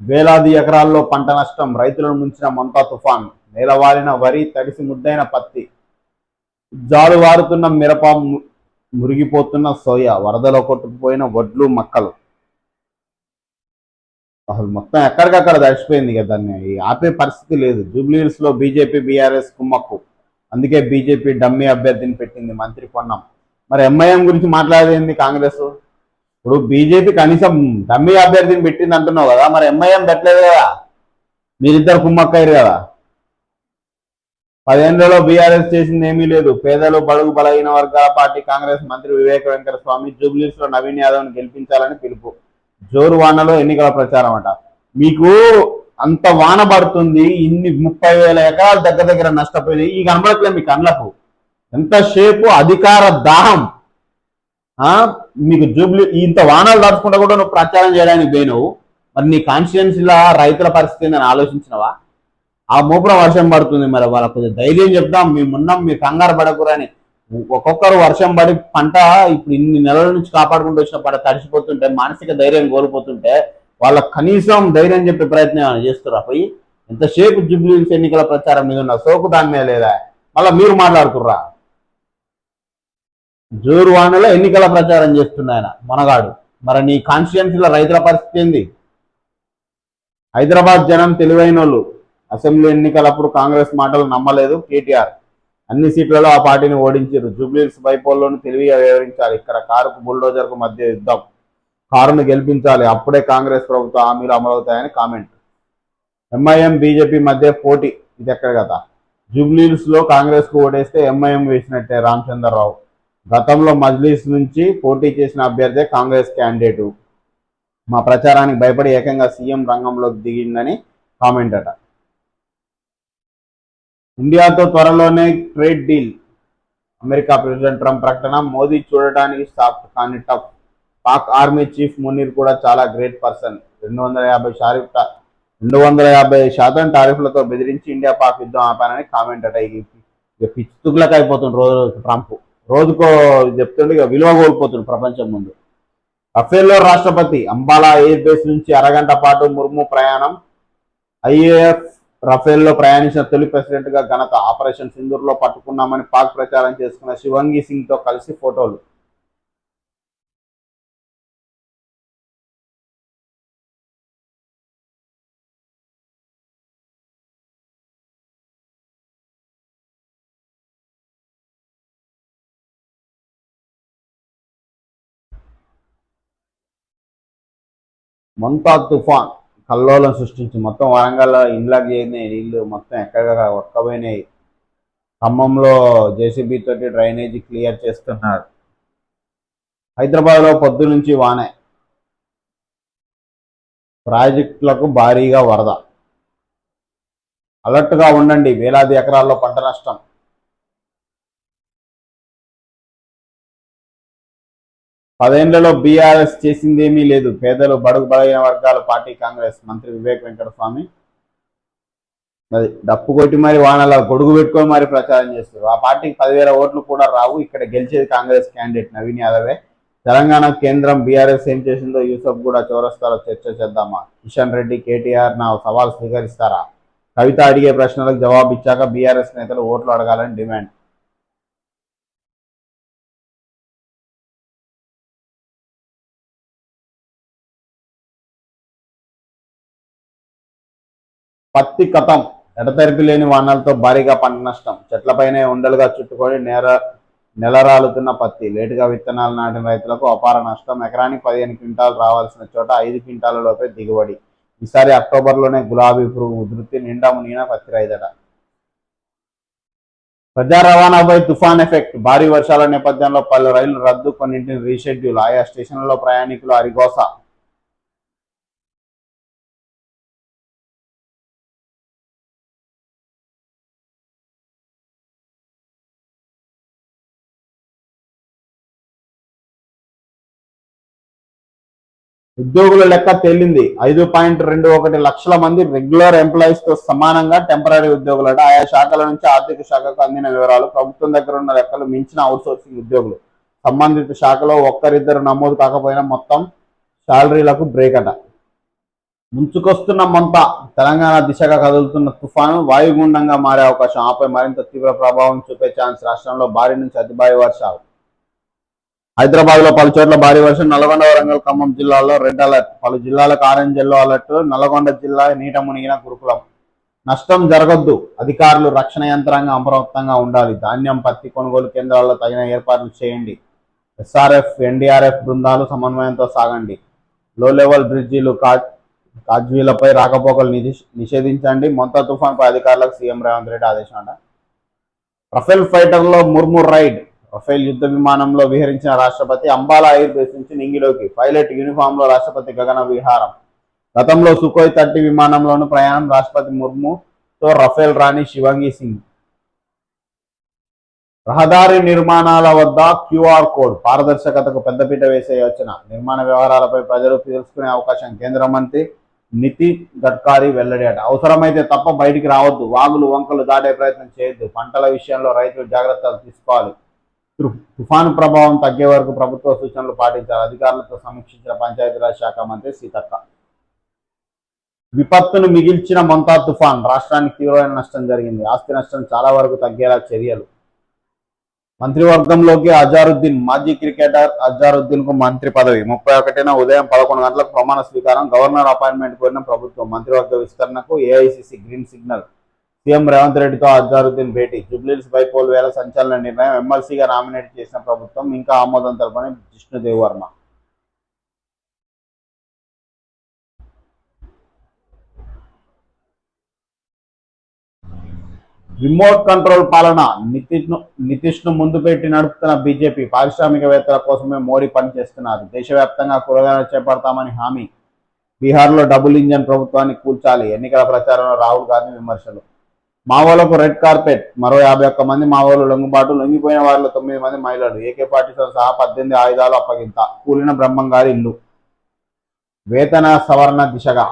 వేలాది ఎకరాల్లో పంట నష్టం. రైతులను ముంచిన మొంతా తుఫాన్. నేలవాలిన వరి, తడిసి ముద్దైన పత్తి. జాలువారుతున్న మిరప, మురిగిపోతున్న సోయా. వరదలో కొట్టుకుపోయిన వడ్లు, మక్కలు. అసలు మొత్తం ఎక్కడికక్కడ తడిచిపోయింది కదా. దాన్ని ఆపే పరిస్థితి లేదు. జూబ్లీహిల్స్ లో బీజేపీ బీఆర్ఎస్ కుమ్మక్కు. అందుకే బీజేపీ డమ్మీ అభ్యర్థిని పెట్టింది మంత్రి పొన్నం. మరి ఎంఐఎం గురించి మాట్లాడేది కాంగ్రెస్. ఇప్పుడు బీజేపీ కనీసం డమ్మీ అభ్యర్థిని పెట్టింది అంటున్నావు కదా, మరి ఎంఐఎం పెట్టలేదు కదా. మీరిద్దరు కుమ్మక్కయ్యారు కదా. 10 ఏళ్లలో బీఆర్ఎస్ చేసింది ఏమీ లేదు. పేదలు, బడుగు బలహీన వర్గాల పార్టీ కాంగ్రెస్. మంత్రి వివేక వెంకట స్వామి. జూబ్లీహిల్స్ లో నవీన్ యాదవ్ని గెలిపించాలని పిలుపు. జోరు వానలో ఎన్నికల ప్రచారం అట. మీకు అంత వాన పడుతుంది, ఇన్ని 30,000 ఎకరాలు దగ్గర నష్టపోయినాయి. ఈ కనబడట్లే మీ కళ్ళకు. ఎంతసేపు అధికార దాహం. మీకు జూబ్లీ ఇంత వానలు తడుచుకుంటా కూడా నువ్వు ప్రచారం చేయడానికి పోయినావు. మరి నీ కాన్స్టిట్యుయెన్సీలో రైతుల పరిస్థితి ఏందని ఆలోచించినవా? ఆ మోపురం వర్షం పడుతుంది, మరి వాళ్ళకు కొంచెం ధైర్యం చెప్దాం, మేమున్నాం, మీరు కంగారు పడకూరని. ఒక్కొక్కరు వర్షం పడి పంట ఇప్పుడు ఇన్ని నెలల నుంచి కాపాడుకుంటూ వచ్చిన పంట తడిసిపోతుంటే, మానసిక ధైర్యం కోల్పోతుంటే వాళ్ళ కనీసం ధైర్యం చెప్పే ప్రయత్నం చేస్తురా పోయి? ఎంతసేపు జూబ్లీహిల్స్ ఎన్నికల ప్రచారం మీద ఉన్న సోకు దాని మీద లేదా? మళ్ళీ మీరు మాట్లాడుతుర్రా? జోరువానలో ఎన్నికల ప్రచారం చేస్తున్నాయన మనగాడు. మరి నీ కాన్స్టిట్యున్సీలో రైతుల పరిస్థితి ఏంది? హైదరాబాద్ జనం తెలివైనోళ్ళు. అసెంబ్లీ ఎన్నికలప్పుడు కాంగ్రెస్ మాటలు నమ్మలేదు కేటీఆర్. అన్ని సీట్లలో ఆ పార్టీని ఓడించారు. జూబ్లీహిల్స్ బైపోల్లోనూ తెలివిగా వివరించాలి. ఇక్కడ కారుకు బుల్డోజర్కు మధ్య యుద్ధం. కారును గెలిపించాలి, అప్పుడే కాంగ్రెస్ ప్రభుత్వ హామీలు అమలవుతాయని కామెంట్. ఎంఐఎం బీజేపీ మధ్య పోటీ, ఇది ఎక్కడ కదా? జూబ్లీహిల్స్ లో కాంగ్రెస్ కు ఓటేస్తే ఎంఐఎం వేసినట్టే. రామచంద్రరావు గతంలో మజ్లీస్ నుంచి పోటీ చేసిన అభ్యర్థి కాంగ్రెస్ క్యాండిడేటు. మా ప్రచారానికి భయపడి ఏకంగా సీఎం రంగంలోకి దిగిందని కామెంట్ అట. ఇండియాతో త్వరలోనే trade deal. America president Trump ప్రకటన. మోదీ చూడటానికి సాఫ్ట్ కానీ tough. Pak army chief Munir కూడా చాలా గ్రేట్ పర్సన్. 250% టారిఫ్లతో బెదిరించి ఇండియా పాక్ యుద్ధం ఆపానని కామెంట్ అట. ఇక పిచ్చుతుకులకు అయిపోతుంది రోజు ట్రంప్. రోజుకో చెప్తుండే ఇక విలువ కోల్పోతుంది ప్రపంచం ముందు. రఫేల్లో రాష్ట్రపతి. అంబాలా ఎయిర్ బేస్ నుంచి అరగంట పాటు ముర్ము ప్రయాణం. ఐఏఎఫ్ రఫేల్లో ప్రయాణించిన తొలి ప్రెసిడెంట్ గా ఘనత. ఆపరేషన్ సింధూర్లో పట్టుకున్నామని పాక్ ప్రచారం చేసుకున్న శివంగి సింగ్ తో కలిసి ఫోటోలు. మొంతా తుఫాన్ కల్లోలం సృష్టించి మొత్తం వరంగల్లో ఇండ్లకు చేరినాయి నీళ్లు. మొత్తం ఎక్కడ ఒక్కపోయినాయి. ఖమ్మంలో జేసీబీ తోటి డ్రైనేజీ క్లియర్ చేస్తున్నారు. హైదరాబాద్లో పొద్దు నుంచి వానే. ప్రాజెక్టులకు భారీగా వరద. అలర్ట్గా ఉండండి, వేలాది ఎకరాల్లో పంట నష్టం. పదేళ్లలో బీఆర్ఎస్ చేసిందేమీ లేదు. పేదలు, బడుగు బలైన వర్గాలు పార్టీ కాంగ్రెస్. మంత్రి వివేక్ వెంకటస్వామి. అది డప్పు కొట్టి మరి వానలా గొడుగు పెట్టుకొని మరి ప్రచారం చేస్తారు. ఆ పార్టీకి 10,000 ఓట్లు కూడా రావు. ఇక్కడ గెలిచేది కాంగ్రెస్ క్యాండిడేట్ నవీన్ యాదవే. తెలంగాణ కేంద్రం బీఆర్ఎస్ ఏం చేసిందో యూసఫ్ కూడా చౌరస్తాలో చర్చ చేద్దామా? కిషన్ రెడ్డి, కేటీఆర్ నా సవాల్ స్వీకరిస్తారా? కవిత అడిగే ప్రశ్నలకు జవాబు ఇచ్చాక బీఆర్ఎస్ నేతలు ఓట్లు అడగాలని డిమాండ్. పత్తి కథం. ఎడతెరిపి లేని వానలతో భారీగా పంట నష్టం. చెట్లపైనే ఉండలుగా చుట్టుకొని నెలరాలుతున్న పత్తి. లేటుగా విత్తనాలు నాటిన రైతులకు అపార నష్టం. ఎకరానికి 15 క్వింటాలు రావాల్సిన చోట 5 క్వింటాల లోపే దిగుబడి. ఈసారి అక్టోబర్లోనే గులాబీ పురుగు ఉధృతి. నిండా మునిగిన పత్తి రైతట. ప్రజా రవాణాపై తుఫాన్ ఎఫెక్ట్. భారీ వర్షాల నేపథ్యంలో పలు రైళ్లు రద్దు, కొన్నింటిని రీషెడ్యూల్. ఆయా స్టేషన్లలో ప్రయాణికులు అరిగోస. ఉద్యోగుల లెక్క తేలింది. 5.21 లక్షల మంది రెగ్యులర్ ఎంప్లాయీస్ తో సమానంగా టెంపరీ ఉద్యోగులట. ఆయా శాఖల నుంచి ఆర్థిక శాఖకు అందిన వివరాలు. ప్రభుత్వం దగ్గర ఉన్న లెక్కలు మించిన అవుట్సోర్సింగ్ ఉద్యోగులు. సంబంధిత శాఖలో ఒక్కరిద్దరు నమోదు కాకపోయినా మొత్తం శాలరీలకు బ్రేక్ అట. ముంచుకొస్తున్న మంత. తెలంగాణ దిశగా కదులుతున్న తుఫాను వాయుగుండంగా మారే అవకాశం. ఆపై మరింత తీవ్ర ప్రభావం చూపే ఛాన్స్. రాష్ట్రంలో భారీ నుంచి అతి భారీ వర్షాలు. హైదరాబాద్ లో పలు చోట్ల భారీ వర్షం. నల్గొండ, వరంగల్, ఖమ్మం జిల్లాల్లో రెడ్ అలర్ట్. పలు జిల్లాలకు ఆరెంజ్ ఎల్లో అలర్ట్. నల్గొండ జిల్లా నీట మునిగిన గురుకులం. నష్టం జరగొద్దు, అధికారులు, రక్షణ యంత్రాంగం అప్రమత్తంగా ఉండాలి. ధాన్యం, పత్తి కొనుగోలు కేంద్రాల్లో తగిన ఏర్పాట్లు చేయండి. ఎస్ఆర్ఎఫ్, ఎన్డీఆర్ఎఫ్ బృందాలు సమన్వయంతో సాగండి. లో లెవెల్ బ్రిడ్జీలు, కాజ్వీలపై రాకపోకలు నిషేధించండి. మొంతా తుఫాన్పై అధికారులకు సీఎం రేవంత్ రెడ్డి ఆదేశం అంట. రఫేల్ ఫైటర్లో ముర్ము రైడ్. రఫేల్ యుద్ధ విమానంలో విహరించిన రాష్ట్రపతి. అంబాలా ఎయిర్ బేస్ నుంచి నింగిలోకి. పైలట్ యూనిఫామ్ లో రాష్ట్రపతి గగన విహారం. గతంలో సుఖోయ్ 30 విమానంలోనూ ప్రయాణం. రాష్ట్రపతి ముర్ముతో రఫేల్ రాణి శివంగి సింగ్. రహదారి నిర్మాణాల వద్ద క్యూఆర్ కోడ్. పారదర్శకతకు పెద్దపీట వేసే యోచన. నిర్మాణ వ్యవహారాలపై ప్రజలు తెలుసుకునే అవకాశం. కేంద్ర మంత్రి నితిన్ గడ్కరీ వెల్లడి అట. అవసరమైతే తప్ప బయటికి రావద్దు. వాగులు, వంకలు దాటే ప్రయత్నం చేయొద్దు. పంటల విషయంలో రైతులు జాగ్రత్తలు తీసుకోవాలి. తుఫాను ప్రభావం తగ్గే వరకు ప్రభుత్వ సూచనలు పాటించాలి. అధికారులతో సమీక్షించిన పంచాయతీరాజ్ శాఖ మంత్రి సీతక్క. విపత్తును మిగిల్చిన మొంతా తుఫాన్, రాష్ట్రానికి తీవ్రమైన నష్టం జరిగింది. ఆస్తి నష్టం చాలా వరకు తగ్గేలా చర్యలు. మంత్రివర్గంలోకి అజారుద్దీన్, మాజీ క్రికెటర్ అజారుద్దీన్ కు మంత్రి పదవి. 31న ఉదయం 11 గంటలకు ప్రమాణ స్వీకారం. గవర్నర్ అపాయింట్మెంట్ కోరిన ప్రభుత్వం. మంత్రివర్గ విస్తరణకు AICC green signal. CM Revanth రెడ్డితో అజారుద్దీన్ భేటీ. జూబ్లీహిల్స్ బైపోల్ వేళ సంచలన నిర్ణయం. ఎమ్మెల్సీగా నామినేట్ చేసిన ప్రభుత్వం ఇంకా ఆమోదం తెలపని జిష్ణుదేవ్ వర్మ. రిమోట్ కంట్రోల్ పాలన, నితీష్ ను ముందు పెట్టి నడుపుతున్న బీజేపీ. పారిశ్రామికవేత్తల కోసమే మోడీ పనిచేస్తున్నారు. దేశవ్యాప్తంగా కూరగాయలు చేపడతామని హామీ. బీహార్లో డబుల్ ఇంజన్ ప్రభుత్వాన్ని కూల్చాలి. ఎన్నికల ప్రచారంలో రాహుల్ గాంధీ విమర్శలు. మావోలకు రెడ్ కార్పెట్. మరో 51 మంది మావోలు లొంగుబాటు. లొంగిపోయిన వారిలో 9 మంది మహిళలు. AK-47 సహా 18 ఆయుధాలు అప్పగింత. కూలిన బ్రహ్మంగారి ఇల్లు. వేతన సవరణ దిశగా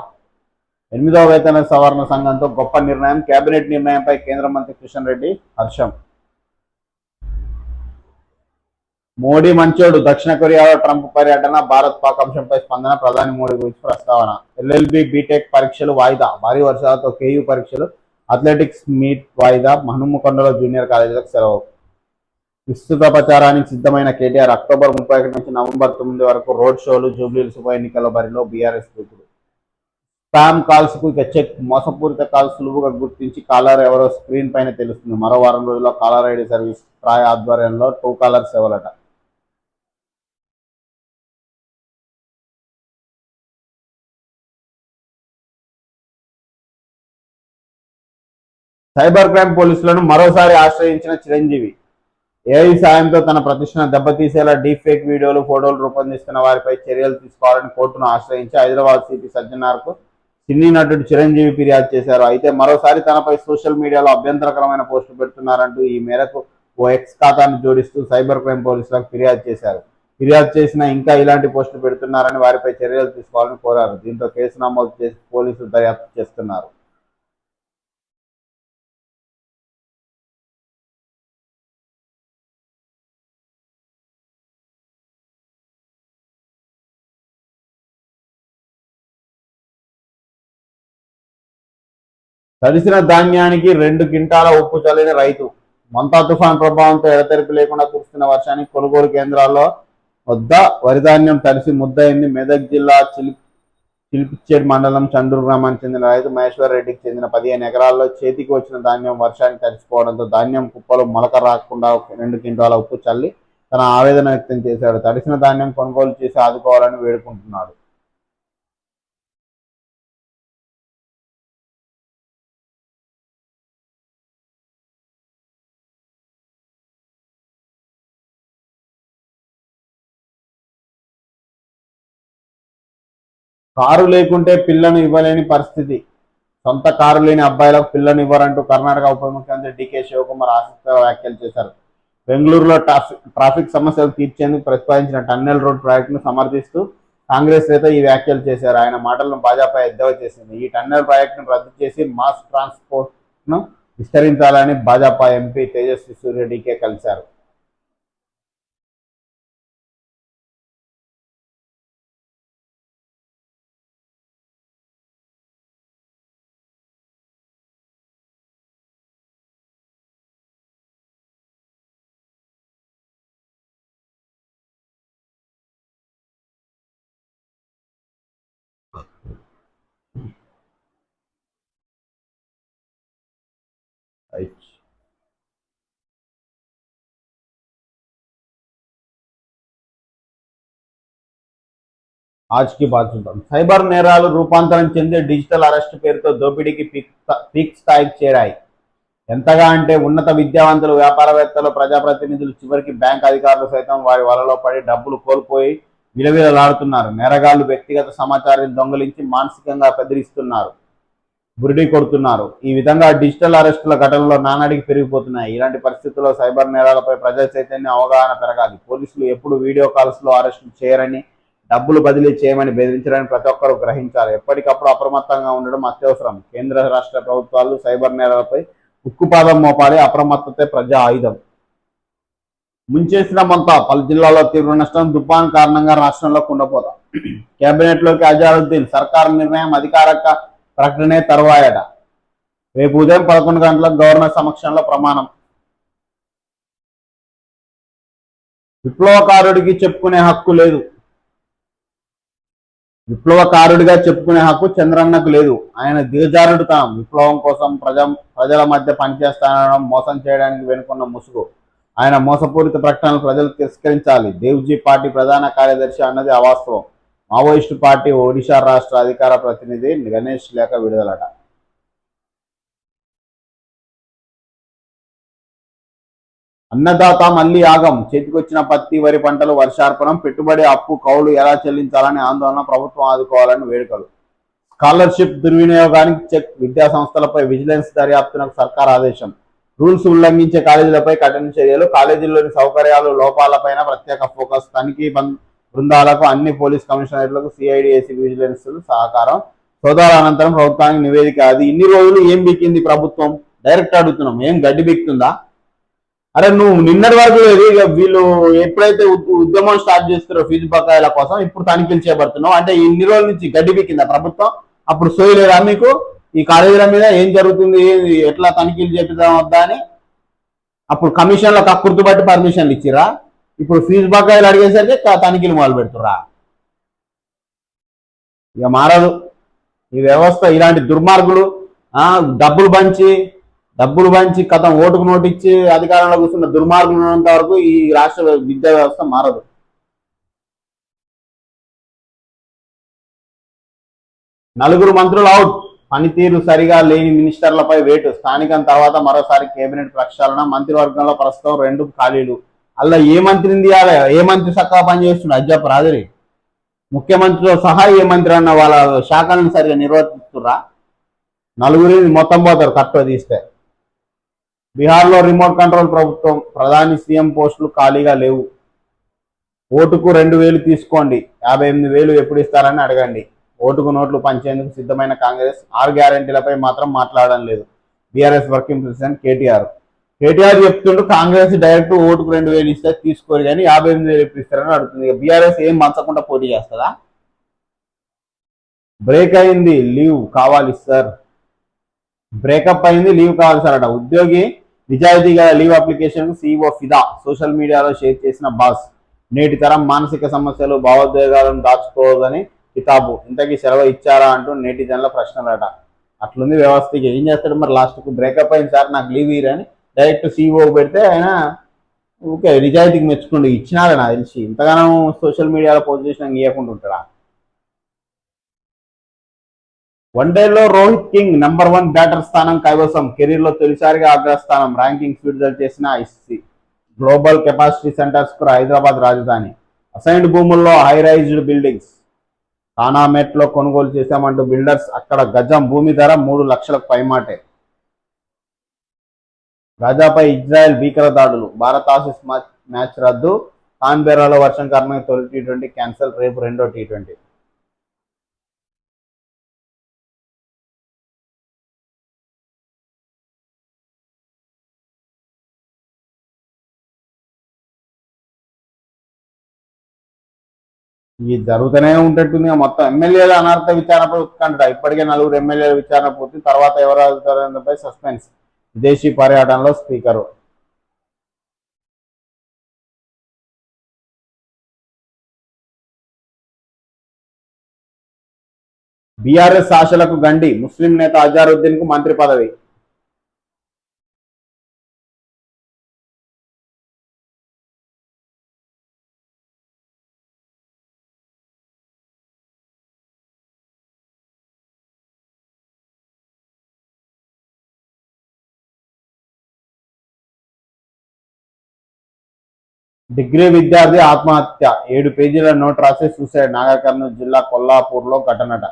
8వ వేతన సవరణ సంఘంతో గొప్ప నిర్ణయం. కేబినెట్ నిర్ణయంపై కేంద్ర మంత్రి కిషన్ రెడ్డి హర్షం. మోడీ మంచోడు, దక్షిణ కొరియాలో ట్రంప్ పర్యటన. భారత్ పాక్ అంశంపై స్పందన. ప్రధాని మోడీ గురించి ప్రస్తావన. LLB బీటెక్ పరీక్షలు వాయిదా. భారీ వర్షాలతో KU పరీక్షలు. అథ్లెటిక్స్ మీట్ వాయిదా. హనుమకొండలో జూనియర్ కాలేజీలకు సెలవు. విస్తృత ప్రచారానికి సిద్ధమైన కేటీఆర్. అక్టోబర్ 31 నుంచి నవంబర్ 9 వరకు రోడ్ షోలు. జూబ్లీహిల్స్ ఉప ఎన్నికల బరిలో బీఆర్ఎస్ దూకుడు. స్పామ్ కాల్స్ కు ఇక చెక్. మోసపూరిత కాల్స్ సులువుగా గుర్తించి కాలర్ ఎవరో స్క్రీన్ పైన తెలుస్తుంది. మరో వారం రోజుల్లో కాలర్ ఐడి సర్వీస్. ట్రాయ్ ఆధ్వర్యంలో ట్రూ కాలర్ సేవలట. సైబర్ క్రైమ్ పోలీసులను మరోసారి ఆశ్రయించిన చిరంజీవి. ఏఐ సాయంతో తన ప్రతిష్టను దెబ్బతీసేలా డీప్ ఫేక్ వీడియోలు, ఫోటోలు రూపొందిస్తున్న వారిపై చర్యలు తీసుకోవాలని కోర్టును ఆశ్రయించి హైదరాబాద్ సిపి సజ్జనార్కు సినీ నటుడు చిరంజీవి ఫిర్యాదు చేశారు. అయితే మరోసారి తనపై సోషల్ మీడియాలో అభ్యంతరకరమైన పోస్టులు పెడుతున్నారంటూ ఈ మేరకు ఓ ఎక్స్ ఖాతాను జోడిస్తూ సైబర్ క్రైమ్ పోలీసులకు ఫిర్యాదు చేశారు. ఫిర్యాదు చేసినా ఇంకా ఇలాంటి పోస్టులు పెడుతున్నారని వారిపై చర్యలు తీసుకోవాలని కోరారు. దీంతో కేసు నమోదు చేసి పోలీసులు దర్యాప్తు చేస్తున్నారు. తడిసిన ధాన్యానికి 2 క్వింటాల ఉప్పు చల్లిన రైతు. మొంతా తుఫాన్ ప్రభావంతో ఎడతెరిపి లేకుండా కురుస్తున్న వర్షానికి కొనుగోలు కేంద్రాల్లో వద్ద వరిధాన్యం తడిసి ముద్దయింది. మెదక్ జిల్లా చిలిపిచ్చేడ్ మండలం చండూరు గ్రామానికి చెందిన రైతు మహేశ్వర్ రెడ్డికి చెందిన 15 ఎకరాల్లో చేతికి వచ్చిన ధాన్యం వర్షానికి తడిసిపోవడంతో ధాన్యం కుప్పలు మొలక రాకుండా 2 క్వింటాల ఉప్పు చల్లి తన ఆవేదన వ్యక్తం చేశాడు. తడిసిన ధాన్యం కొనుగోలు చేసి ఆదుకోవాలని వేడుకుంటున్నాడు. కారు లేకుంటే పిల్లను ఇవ్వలేని పరిస్థితి. సొంత కారు లేని అబ్బాయిలకు పిల్లను ఇవ్వరంటూ కర్ణాటక ఉప ముఖ్యమంత్రి DK శివకుమార్ ఆసక్తికర వ్యాఖ్యలు చేశారు. బెంగళూరులో ట్రాఫిక్ సమస్యలు తీర్చేందుకు ప్రతిపాదించిన టన్నెల్ రోడ్ ప్రాజెక్టును సమర్థిస్తూ కాంగ్రెస్ నేత ఈ వ్యాఖ్యలు చేశారు. ఆయన మాటలను భాజపా ఎద్దేవా చేసింది. ఈ టన్నెల్ ప్రాజెక్టును రద్దు చేసి మాస్ ట్రాన్స్పోర్ట్ ను విస్తరించాలని భాజపా ఎంపీ తేజస్వి సూర్య DK కలిశారు. ఆజ్కి బాత్ చూద్దాం. సైబర్ నేరాలు రూపాంతరం చెంది డిజిటల్ అరెస్ట్ పేరుతో దోపిడీకి పీక్ స్థాయికి చేరాయి. ఎంతగా అంటే ఉన్నత విద్యావంతులు, వ్యాపారవేత్తలు, ప్రజాప్రతినిధులు, చివరికి బ్యాంక్ అధికారులు సైతం వారి వలలో పడి డబ్బులు కోల్పోయి విలవిలలాడుతున్నారు. నేరగాళ్లు వ్యక్తిగత సమాచారాన్ని దొంగిలించి మానసికంగా బెదిరిస్తున్నారు, బురిడి కొడుతున్నారు. ఈ విధంగా డిజిటల్ అరెస్టుల ఘటనలో నానాడికి పెరిగిపోతున్నాయి. ఇలాంటి పరిస్థితుల్లో సైబర్ నేరాలపై ప్రజా చైతన్యం, అవగాహన పెరగాలి. పోలీసులు ఎప్పుడు వీడియో కాల్స్ లో అరెస్టులు చేయరని, డబ్బులు బదిలీ చేయమని బెదిరించడానికి ప్రతి ఒక్కరూ గ్రహించాలి. ఎప్పటికప్పుడు అప్రమత్తంగా ఉండడం అత్యవసరం. కేంద్ర రాష్ట్ర ప్రభుత్వాలు సైబర్ నేరాలపై ఉక్కుపాదం మోపాలి. అప్రమత్తతే ప్రజా ఆయుధం. ముంచేసిన మొంతా, పలు జిల్లాల్లో తీవ్ర నష్టం. తుఫాన్ కారణంగా రాష్ట్రంలో కుండపోత. కేబినెట్ లోకి అజారుద్దీన్. సర్కారు నిర్ణయం ప్రకటనే తర్వాయట. రేపు ఉదయం 11 గంటలకు గవర్నర్ సమక్షంలో ప్రమాణం. విప్లవకారుడికి చెప్పుకునే హక్కు లేదు. విప్లవకారుడిగా చెప్పుకునే హక్కు చంద్రన్నకు లేదు. ఆయన దిగజారుడుతనం. విప్లవం కోసం ప్రజల మధ్య పనిచేస్తానడం మోసం చేయడానికి వెనుకున్న ముసుగు. ఆయన మోసపూరిత ప్రకటనలు ప్రజలు తిరస్కరించాలి. దేవ్జీ పార్టీ ప్రధాన కార్యదర్శి అన్నది అవాస్తవం. మావోయిస్టు పార్టీ ఒడిశా రాష్ట్ర అధికార ప్రతినిధి గణేష్ లేఖ విడుదలట. అన్నదాత మళ్లీ ఆగం. చేతికొచ్చిన పత్తి, వరి పంటలు వర్షార్పణం. పెట్టుబడి అప్పు కౌలు ఎలా చెల్లించాలని ఆందోళన. ప్రభుత్వం ఆదుకోవాలని వేడుకలు. స్కాలర్షిప్ దుర్వినియోగానికి చెక్. విద్యా సంస్థలపై విజిలెన్స్ దర్యాప్తునకు సర్కార్ ఆదేశం. రూల్స్ ఉల్లంఘించే కాలేజీలపై కఠిన చర్యలు. కాలేజీల్లోని సౌకర్యాలు లోపాలపైన ప్రత్యేక ఫోకస్. తనిఖీ బృందాలకు అన్ని పోలీస్ కమిషనరేట్లకు సిఐడి, ఏసీబీ విజిలెన్స్ సహకారం. సోదాల అనంతరం ప్రభుత్వానికి నివేదిక. అది ఇన్ని రోజులు ఏం బిక్కింది ప్రభుత్వం? డైరెక్ట్ అడుగుతున్నాం, ఏం గడ్డి బిక్తుందా? అరే నువ్వు నిన్నటి వరకు లేదు, ఇక వీళ్ళు ఎప్పుడైతే ఉద్యమం స్టార్ట్ చేస్తారో ఫీజు బకాయిల కోసం ఇప్పుడు తనిఖీలు చేపడుతున్నావు అంటే ఇన్ని రోజుల నుంచి గడ్డి బిక్కిందా ప్రభుత్వం? అప్పుడు సోయలేదా మీకు ఈ కాలేజీల మీద ఏం జరుగుతుంది, ఎట్లా తనిఖీలు చేపిద్దాం వద్దా అని? అప్పుడు కమిషన్ల కక్కుర్తి బట్టి పర్మిషన్లు ఇచ్చిరా. ఇప్పుడు ఫీజు బకాయిలు అడిగేసరికి తనిఖీలు మొదలు పెడుతురా. ఇక మారదు ఈ వ్యవస్థ. ఇలాంటి దుర్మార్గులు డబ్బులు పంచి కథం ఓటుకు నోటిచ్చి అధికారంలో కూర్చున్న దుర్మార్గులు ఉన్నంత వరకు ఈ రాష్ట్ర విద్యా వ్యవస్థ మారదు. నలుగురు మంత్రులు అవుట్. పనితీరు సరిగా లేని మినిస్టర్లపై వేటు. స్థానికం తర్వాత మరోసారి కేబినెట్ ప్రక్షాళన. మంత్రివర్గంలో ప్రస్తుతం 2 ఖాళీలు. అలా ఏ మంత్రిని తీయాలి? ఏ మంత్రి చక్కగా పనిచేస్తున్నాడు అది చెప్పు రాజరి. ముఖ్యమంత్రితో సహా ఏ మంత్రి అన్న వాళ్ళ శాఖలను సరిగా నిర్వర్తిస్తుర్రా? నలుగురిని మొత్తం పోతారు కట్ట తీస్తే. బీహార్లో రిమోట్ కంట్రోల్ ప్రభుత్వం. ప్రధాని సీఎం పోస్టులు ఖాళీగా లేవు. ఓటుకు 2,000 తీసుకోండి, 58,000 ఎప్పుడు ఇస్తారని అడగండి. ఓటుకు నోట్లు పంచేందుకు సిద్ధమైన కాంగ్రెస్ 6 గ్యారెంటీలపై మాత్రం మాట్లాడడం లేదు. బీఆర్ఎస్ వర్కింగ్ ప్రెసిడెంట్ కేటీఆర్ చెప్తుంటూ కాంగ్రెస్ డైరెక్ట్ ఓటుకు 2,000 ఇస్తే తీసుకోరు కానీ 58,000 ఎప్పుడు ఇస్తారని అడుగుతుంది. బీఆర్ఎస్ ఏం మంచకుండా పోటీ చేస్తుందా? బ్రేక్ అయింది, లీవ్ కావాలి సార్. బ్రేకప్ అయింది, లీవ్ కావాలి సార్ అట. ఉద్యోగి నిజాయితీగా లీవ్ అప్లికేషన్ సీఈఓ ఫిదా. సోషల్ మీడియాలో షేర్ చేసిన బాస్. నేటి తరం మానసిక సమస్యలు, భావోద్వేగాలను దాచుకోవద్దని కితాబు. ఇంతకీ సెలవు ఇచ్చారా అంటూ నేటిజన్ల ప్రశ్నలట. అట్లుంది వ్యవస్థకి. ఏం చేస్తాడు మరి? లాస్ట్కు బ్రేకప్ అయింది సార్ నాకు లీవ్ ఇరని డైరెక్ట్ సీఈఓ పెడితే ఆయన ఓకే నిజాయితీకి మెచ్చుకుంటూ ఇచ్చినారా నాకు తెలిసి. ఇంతగానో సోషల్ మీడియాలో పోస్ట్ చేసినా ఇవ్వకుండా ఉంటాడా? వన్డేలో రోహిత్ కింగ్ నెంబర్ 1 బ్యాటర్ స్థానం కైవసం. కెరీర్లో తొలిసారిగా అగ్రస్థానం. ర్యాంకింగ్స్ విడుదల చేసిన ఐసీసీ. గ్లోబల్ కెపాసిటీ సెంటర్స్ కు హైదరాబాద్ రాజధాని. అసైన్డ్ భూముల్లో హై రైజ్డ్ బిల్డింగ్స్. కానామెట్లో కొనుగోలు చేశామంటూ బిల్డర్స్. అక్కడ గజం భూమి ధర 3 లక్షలకు పైమాటే. గాజాపై ఇజ్రాయెల్ భీకర దాడులు. భారత్ ఆసీస్ మ్యాచ్ రద్దు. కాన్బెర్రాలో వర్షం కారణంగా తొలి టీ20 క్యాన్సల్. రేపు రెండో టీ20. ఇది జరుగుతూనే ఉంటట్టుంది. మొత్తం ఎమ్మెల్యేల అనర్థ విచారణపై ఉత్కంఠ. ఇప్పటికే 4 ఎమ్మెల్యేల విచారణ పూర్తి. తర్వాత ఎవరు అడుగుతారపై సస్పెన్స్. విదేశీ పర్యటనలో స్పీకరు. బీఆర్ఎస్ ఆశలకు గండి. ముస్లిం నేత అజారుద్దీన్ కు మంత్రి పదవి. డిగ్రీ విద్యార్థి ఆత్మహత్య. 7 పేజీల నోట్ రాసి సూసైడ్. నాగర్ కర్నూలు జిల్లా కొల్లాపూర్లో ఘటనట.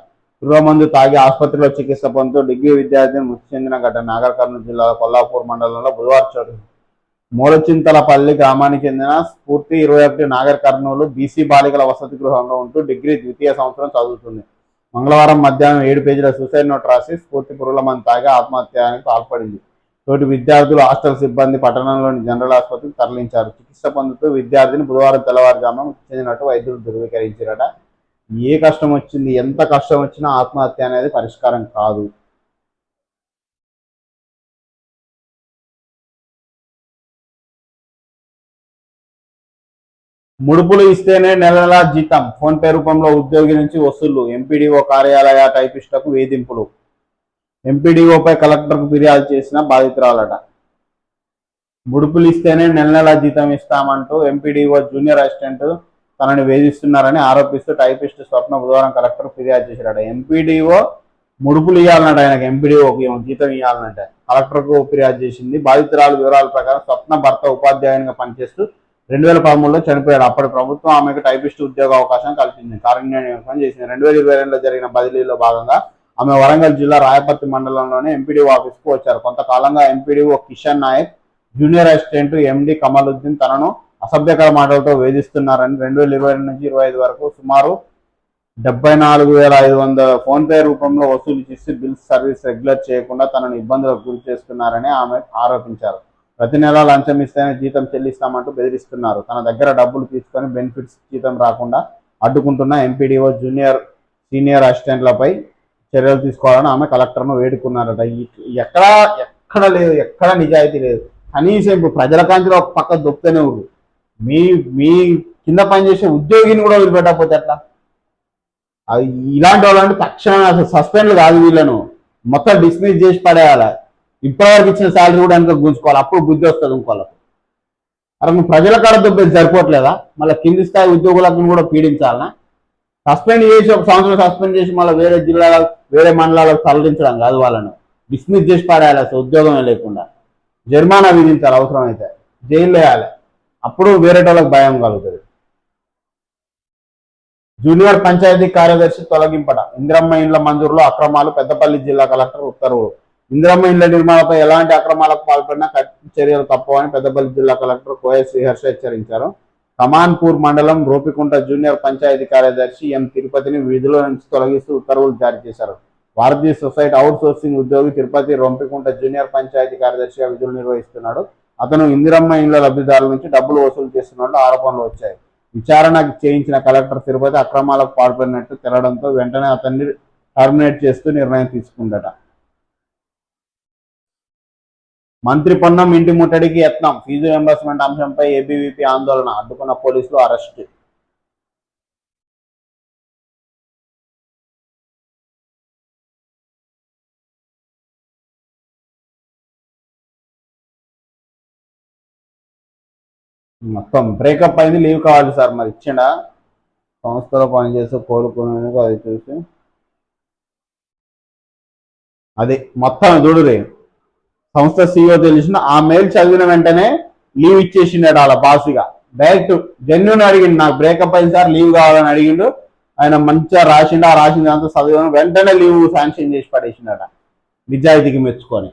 మందు తాగి ఆసుపత్రిలో చికిత్స పొందుతూ డిగ్రీ విద్యార్థిని మృతి చెందిన ఘటన నాగర్ కర్నూలు జిల్లా కొల్లాపూర్ మండలంలో బుధవారం చోటు. మూలచింతలపల్లి గ్రామానికి చెందిన స్ఫూర్తి 21 నాగర్ కర్నూలు బీసీ బాలికల వసతి గృహంలో ఉంటూ డిగ్రీ ద్వితీయ సంవత్సరం చదువుతుంది. మంగళవారం మధ్యాహ్నం 7 పేజీల సూసైడ్ నోట్ రాసి స్ఫూర్తి మందు తాగి ఆత్మహత్యానికి పాల్పడింది. తోటి విద్యార్థులు, హాస్టల్ సిబ్బంది పట్టణంలోని జనరల్ ఆసుపత్రికి తరలించారు. చికిత్స పొందుతూ విద్యార్థిని బుధవారం తెల్లవారుజామున మృతి చెందినట్టు వైద్యులు ధృవీకరించారట. ఏ కష్టం వచ్చింది, ఎంత కష్టం వచ్చినా ఆత్మహత్య అనేది పరిష్కారం కాదు. ముడుపులు ఇస్తేనే నెల నెలా జీతం, ఫోన్ పే రూపంలో ఉద్యోగి నుంచి వసూళ్లు, ఎంపీడీఓ కార్యాలయ టైపిస్టులకు వేధింపులు. ఎంపీడీఓపై కలెక్టర్కు ఫిర్యాదు చేసిన బాధితురాలట. ముడుపులు ఇస్తేనే నెల నెలా జీతం ఇస్తామంటూ ఎంపీడీఓ జూనియర్ అసిస్టెంట్ తనని వేధిస్తున్నారని ఆరోపిస్తూ టైపిస్ట్ స్వప్న బుధవారం కలెక్టర్ ఫిర్యాదు చేశారట. ఎంపీడీఓ ముడుపులు ఇవ్వాలన్నట్టు, ఆయనకు ఎంపీడీఓకి జీతం ఇవ్వాలన్నట్టే కలెక్టర్కు ఫిర్యాదు చేసింది. బాధితురాలు వివరాల ప్రకారం స్వప్న భర్త ఉపాధ్యాయునిగా పనిచేస్తూ 2013లో చనిపోయాడు. అప్పటి ప్రభుత్వం ఆమెకు టైపిస్ట్ ఉద్యోగ అవకాశం కల్పించింది, కార్యనిర్వహణ చేసింది. 2022లో జరిగిన బదిలీలో భాగంగా ఆమె వరంగల్ జిల్లా రాయపర్తి మండలంలోని ఎంపీడీఓ ఆఫీస్కు వచ్చారు. కొంతకాలంగా MPDO Kishan Nayak, junior assistant MD Kamaluddin తనను అసభ్యకర మాటలతో వేధిస్తున్నారని 2022 నుంచి 2025 వరకు సుమారు 74,500 ఫోన్పే రూపంలో వసూలు చేసి బిల్స్ సర్వీస్ రెగ్యులర్ చేయకుండా తనను ఇబ్బందులకు గురి చేస్తున్నారని ఆమె ఆరోపించారు. ప్రతి నెలా లంచం ఇస్తేనే జీతం చెల్లిస్తామంటూ బెదిరిస్తున్నారు. తన దగ్గర డబ్బులు తీసుకొని బెనిఫిట్స్ జీతం రాకుండా అడ్డుకుంటున్న ఎంపీడీఓ సీనియర్ అసిస్టెంట్లపై చర్యలు తీసుకోవాలని ఆమె కలెక్టర్ను వేడుకున్నారట. ఎక్కడ లేదు, ఎక్కడ నిజాయితీ లేదు. కనీసం ఇప్పుడు ప్రజల కాంతిలో ఒక పక్క దొక్కుతూనే ఊరు. మీ మీ కింద పనిచేసే ఉద్యోగిని కూడా వదిలిపెట్టకపోతే ఎట్లా? అది ఇలాంటి వాళ్ళంటే తక్షణం అసలు సస్పెండ్లు కాదు, వీళ్ళను మొత్తం డిస్మిస్ చేసి పడేయాలి. ఇప్పటివరకు ఇచ్చిన శాలరీ కూడా వెనక గుంజుకోవాలి, అప్పుడు బుద్ధి వస్తుంది ఇంకోళ్ళకు. అరే నువ్వు ప్రజల కాడ దొబ్బేది సరిపోవట్లేదా? మళ్ళీ కింది స్థాయి ఉద్యోగులకు కూడా పీడించాలనా? సస్పెండ్ చేసి ఒక సంవత్సరం సస్పెండ్ చేసి మళ్ళీ వేరే జిల్లాలకు వేరే మండలాలకు తరలించడం కాదు, వాళ్ళను డిస్మిస్ చేసి పడేయాలి, అసలు ఉద్యోగమే లేకుండా జరిమానా విధించాలి, అవసరమైతే జైలు వేయాలి. అప్పుడు వేరేటోళ్ళకి భయం కలుగుతుంది. జూనియర్ పంచాయతీ కార్యదర్శి తొలగింపట, ఇందిరమ్మ ఇండ్ల మంజూరులో అక్రమాలు, పెద్దపల్లి జిల్లా కలెక్టర్ ఉత్తర్వులు. ఇందిరమ్మ ఇండ్ల నిర్మాణంపై ఎలాంటి అక్రమాలకు పాల్పడినా కఠిన చర్యలు తప్పవని పెద్దపల్లి జిల్లా కలెక్టర్ కోయ శ్రీహర్ష హెచ్చరించారు. కమాన్పూర్ మండలం రోపికుంట జూనియర్ పంచాయతీ కార్యదర్శి ఎం తిరుపతిని విధుల నుంచి తొలగిస్తూ ఉత్తర్వులు జారీ చేశారు. భారతీయ సొసైటీ అవుట్ సోర్సింగ్ ఉద్యోగి తిరుపతి రోపికుంట జూనియర్ పంచాయతీ కార్యదర్శిగా విధులు నిర్వహిస్తున్నాడు. అతను ఇందిరమ్మ ఇండ్ల లబ్ధిదారుల నుంచి డబ్బులు వసూలు చేస్తున్నట్లు ఆరోపణలు వచ్చాయి. విచారణ చేయించిన కలెక్టర్ తిరుపతి అక్రమాలకు పాల్పడినట్టు తెలడంతో వెంటనే అతన్ని టర్మినేట్ చేస్తూ నిర్ణయం తీసుకుందట. మంత్రి పొన్నం ఇంటి ముట్టడికి యత్నం, ఫీజు రియంబర్స్మెంట్ అంశంపై ఏబీవీపీ ఆందోళన, అడ్డుకున్న పోలీసులు అరెస్ట్. మొత్తం బ్రేకప్ అయింది, లీవ్ కావాలి సార్. మరి ఇచ్చిండా? సంస్థలో పనిచేస్తూ కోలుకునేందుకు అది చూసి అది మొత్తం చూడురే. సంస్థ సీఈఓ తెలిసిన ఆ మెయిల్ చదివిన వెంటనే లీవ్ ఇచ్చేసిండట అలా బాసుగా. డైరెక్ట్ జెన్యున్ అడిగిండు, నాకు బ్రేకప్ అయింది సార్ లీవ్ కావాలని అడిగిండు. ఆయన మంచిగా రాసిండు, ఆ రాసింది అంతా చదివిన వెంటనే లీవ్ శాంక్షన్ చేసి పడేసిండట, నిజాయితీకి మెచ్చుకొని.